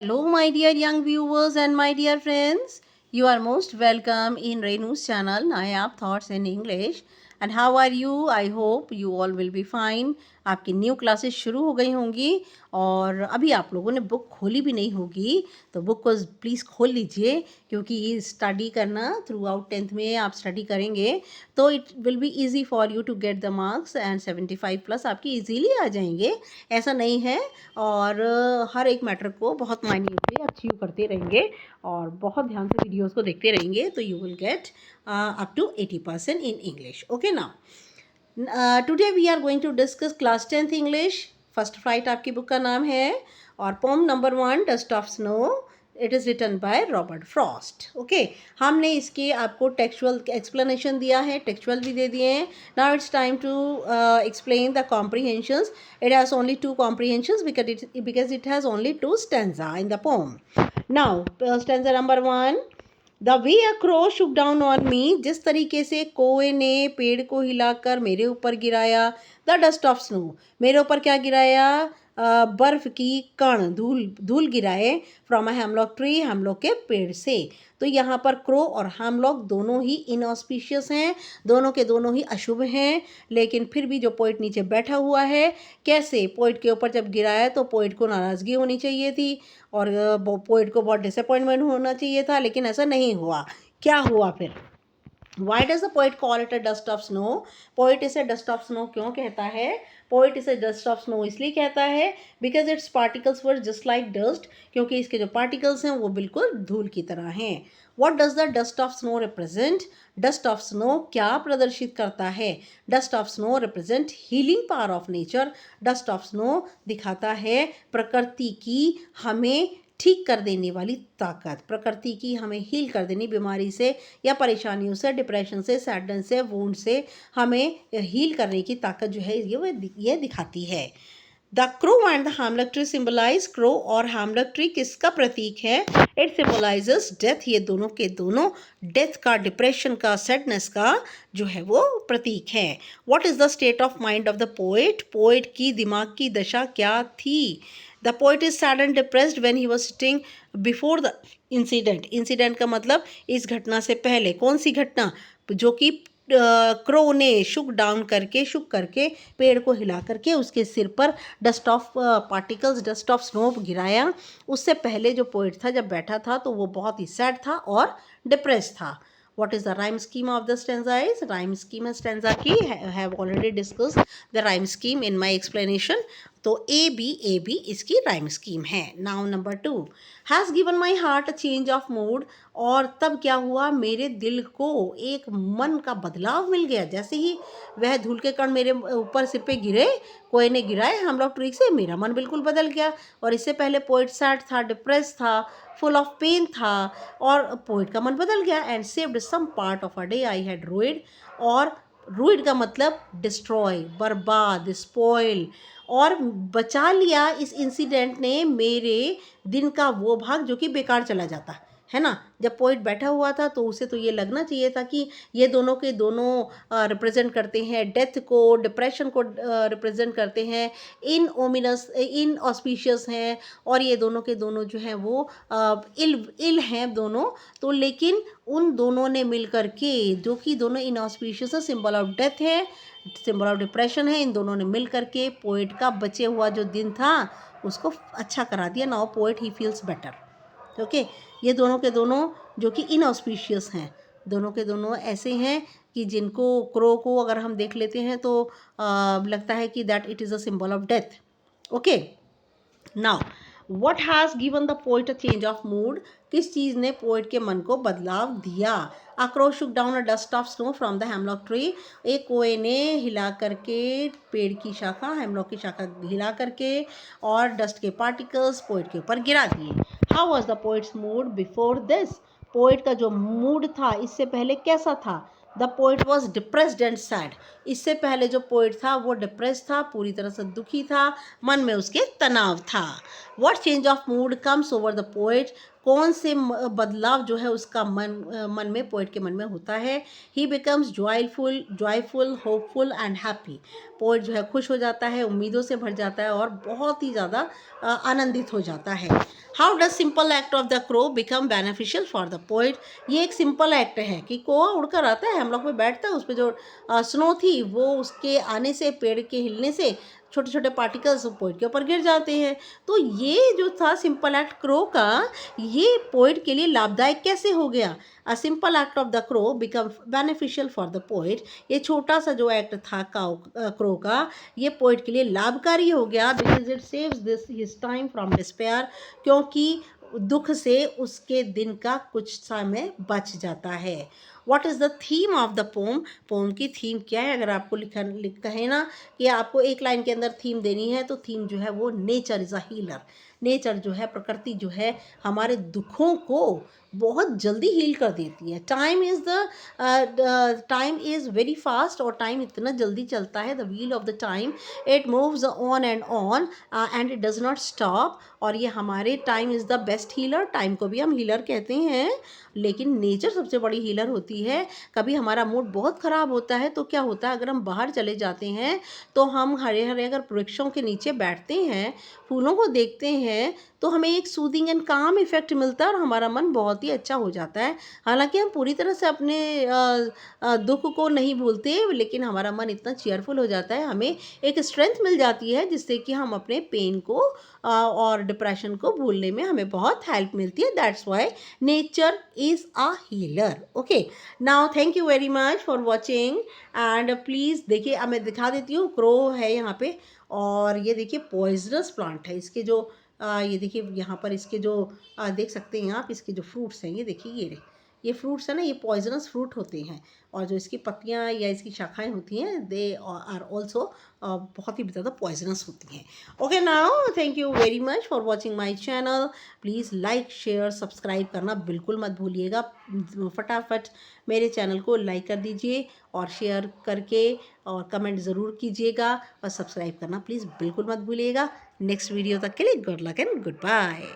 Hello, my dear young viewers and my dear friends. You are most welcome in Renu's channel, Nayab Thoughts in English. And how are you? I hope you all will be fine. आपकी new classes शुरू हो गई होंगी और अभी आप लोगों ने बुक खोली भी नहीं होगी, तो बुक को प्लीज़ खोल लीजिए, क्योंकि ये स्टडी करना थ्रू आउट 10th में आप स्टडी करेंगे तो it will be easy for you to get the marks and 75 plus आपकी इजीली आ जाएंगे। ऐसा नहीं है। और हर एक मैटर को बहुत माइन्यूटली अचीव करते रहेंगे और बहुत ध्यान से वीडियोस को देखते रहेंगे तो you will get up to 80% in English. Okay now today we are going to discuss class 10th English. First flight आपकी बुक का नाम है और poem number 1 dust of snow. It is written by Robert Frost. Okay, हमने इसके आपको textual explanation दिया है, टेक्सचुअल भी दे दिए हैं। Now it's time to explain the comprehensions. It has only two comprehensions because it has only two stanza in the poem. Now stanza number 1, the way a crow Shuk down on me, जिस तरीके से कोए ने पेड़ को हिलाकर मेरे ऊपर गिराया। द डस्ट ऑफ स्नो, मेरे ऊपर क्या गिराया? बर्फ़ की कण, धूल धूल गिराए। From a hemlock tree, hemlock के पेड़ से। तो यहाँ पर क्रो और हेमलॉक दोनों ही इनऑस्पिशियस हैं, दोनों के दोनों ही अशुभ हैं। लेकिन फिर भी जो पोइट नीचे बैठा हुआ है, कैसे पोइट के ऊपर जब गिराया तो पोइट को नाराज़गी होनी चाहिए थी और पोइट को बहुत डिसअपॉइंटमेंट होना चाहिए था, लेकिन ऐसा नहीं हुआ। क्या हुआ फिर? Why does the poet call it a dust of snow? Poet इसे डस्ट ऑफ स्नो क्यों कहता है? पोइट इसे डस्ट ऑफ स्नो इसलिए कहता है because it's particles were just like dust, क्योंकि इसके जो पार्टिकल्स हैं वो बिल्कुल धूल की तरह हैं। What does the dust of snow represent? Dust of snow क्या प्रदर्शित करता है? Dust of snow represent healing power of nature. Dust of snow दिखाता है प्रकृति की हमें ठीक कर देने वाली ताकत, प्रकृति की हमें हील कर देनी, बीमारी से या परेशानियों से, डिप्रेशन से, सैडनेस से, वुंड से हमें हील करने की ताकत जो है ये दिखाती है। The crow and the hemlock tree symbolize, crow और हेमलॉक ट्री किसका प्रतीक है? इट सिंबलाइजेस डेथ, ये दोनों के दोनों डेथ का, डिप्रेशन का, सैडनेस का जो है वो प्रतीक है। What is the state of mind of the poet? Poet की दिमाग की दशा क्या थी? The poet is sad and depressed when he was sitting before the incident. Incident का मतलब इस घटना से पहले। कौन सी घटना? जो कि क्रो ने शुक करके पेड़ को हिला करके उसके सिर पर dust of particles, dust of snow गिराया। उससे पहले जो पोइट था जब बैठा था तो वो बहुत ही सैड था और डिप्रेस था। What is the rhyme scheme of the stanza? Is rhyme scheme and stanza की have already discussed the rhyme scheme in my explanation. तो ए बी इसकी राइम स्कीम है। Now number 2, has given my heart a change of mood, और तब क्या हुआ? मेरे दिल को एक मन का बदलाव मिल गया। जैसे ही वह धूल के कण मेरे ऊपर सिर पे गिरे, कोई ने गिराए हम लोग ट्रिक से, मेरा मन बिल्कुल बदल गया। और इससे पहले पोइट सैड था, डिप्रेस था, फुल ऑफ पेन था, और पोइट का मन बदल गया। And saved some part of a day I had rued, और रूइड का मतलब डिस्ट्रॉय, बर्बाद, स्पॉइल, और बचा लिया इस इंसिडेंट ने मेरे दिन का वो भाग जो कि बेकार चला जाता है ना। जब पोइट बैठा हुआ था तो उसे तो ये लगना चाहिए था कि ये दोनों के दोनों रिप्रेजेंट करते हैं डेथ को, डिप्रेशन को रिप्रेजेंट करते हैं, इन ओमिनस, इन ऑस्पिशियस हैं, और ये दोनों के दोनों जो हैं वो इल हैं दोनों। तो लेकिन उन दोनों ने मिल कर के, जो कि दोनों इन ऑस्पिशियस है, सिंबल ऑफ डेथ है, सिंबल ऑफ डिप्रेशन है, इन दोनों ने मिल करके पोइट का बचे हुआ जो दिन था उसको अच्छा करा दिया। Now poet he feels better. Okay, ये दोनों के दोनों जो कि इनऑस्पिशियस हैं, दोनों के दोनों ऐसे हैं कि जिनको, क्रो को अगर हम देख लेते हैं तो लगता है कि that it is a symbol of death. Okay, now what has given the poet a change of mood? किस चीज़ ने पोइट के मन को बदलाव दिया? A crow Shuk down a dust of snow from the hemlock tree, एक कोए ने हिला करके पेड़ की शाखा, हेमलॉक की शाखा हिला करके और डस्ट के पार्टिकल्स पोइट के ऊपर गिरा दिए। How was the poets mood before this? Poet का जो मूड था इससे पहले कैसा था? The poet was depressed and sad, इससे पहले जो पोइट था वो डिप्रेस था, पूरी तरह से दुखी था, मन में उसके तनाव था। What change of mood comes over the poet, कौन से बदलाव जो है उसका मन में, पोइट के मन में होता है। ही becomes joyful hopeful and happy, poet जो है खुश हो जाता है, उम्मीदों से भर जाता है और बहुत ही ज़्यादा आनंदित हो जाता है। How does simple act of the crow become beneficial for the poet, ये एक सिंपल एक्ट है कि कौवा उड़कर आता है, हम लोग पे बैठता है, उस पर जो स्नो थी वो उसके आने से, पेड़ के हिलने से छोटे छोटे पार्टिकल्स पोइट के ऊपर गिर जाते हैं। तो ये जो था सिंपल एक्ट क्रो का, ये पोइट के लिए लाभदायक कैसे हो गया। A simple act of the crow become beneficial for the poet, ये छोटा सा जो एक्ट था क्रो का, ये पोइट के लिए लाभकारी हो गया, because it saves this his time from despair, क्योंकि दुख से उसके दिन का कुछ समय बच जाता है। What is the theme of the poem, poem की थीम क्या है। अगर आपको लिख कहे ना कि आपको एक लाइन के अंदर थीम देनी है, तो थीम जो है वो nature is a healer, nature जो है, प्रकृति जो है, हमारे दुखों को बहुत जल्दी हील कर देती है। टाइम इज़ वेरी फास्ट, और टाइम इतना जल्दी चलता है, the wheel of the time, it moves on and it does not stop. और ये हमारे time is the best healer, time को भी हम हीलर कहते हैं, लेकिन नेचर सबसे बड़ी हीलर होती है। कभी हमारा मूड बहुत ख़राब होता है तो क्या होता है, अगर हम बाहर चले जाते हैं तो हम हरे हरे अगर वृक्षों के नीचे बैठते हैं, फूलों को देखते हैं, तो हमें एक सूदिंग एंड काम इफ़ेक्ट मिलता है और हमारा मन बहुत ही अच्छा हो जाता है। हालांकि हम पूरी तरह से अपने दुख को नहीं भूलते, लेकिन हमारा मन इतना चेयरफुल हो जाता है, हमें एक स्ट्रेंथ मिल जाती है जिससे कि हम अपने पेन को और डिप्रेशन को भूलने में हमें बहुत हेल्प मिलती है। That's why nature is a healer. Okay, now thank you very much for watching, and please देखिए, अब मैं दिखा देती हूँ, क्रो है यहाँ पे, और ये देखिए पॉइजनस प्लांट है। इसके जो ये देखिए यहाँ पर इसके जो देख सकते हैं आप, इसके जो फ्रूट्स हैं, ये देखिए, ये फ्रूट्स है ना, ये पॉइजनस फ्रूट होते हैं, और जो इसकी पत्तियाँ या इसकी शाखाएं होती हैं, दे आर ऑल्सो बहुत ही ज़्यादा पॉइजनस होती हैं। Okay, now thank you very much for watching my channel. Please like share subscribe करना बिल्कुल मत भूलिएगा। फटाफट मेरे चैनल को लाइक कर दीजिए और शेयर करके और कमेंट ज़रूर कीजिएगा, और सब्सक्राइब करना प्लीज़ बिल्कुल मत भूलिएगा। नेक्स्ट वीडियो तक के लिए good luck and good bye.